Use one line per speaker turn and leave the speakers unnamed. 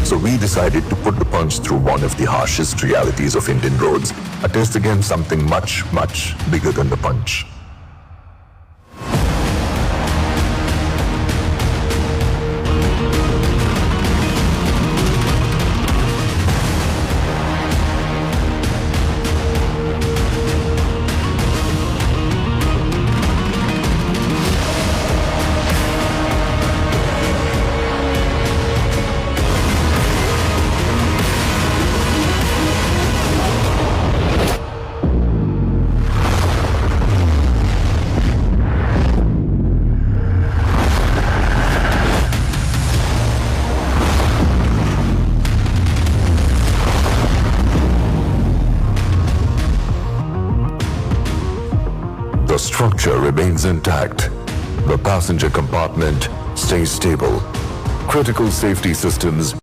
So we decided to put the punch through one of the harshest realities of Indian roads, a test against something much, much bigger than the punch. The structure remains intact. The passenger compartment stays stable. Critical safety systems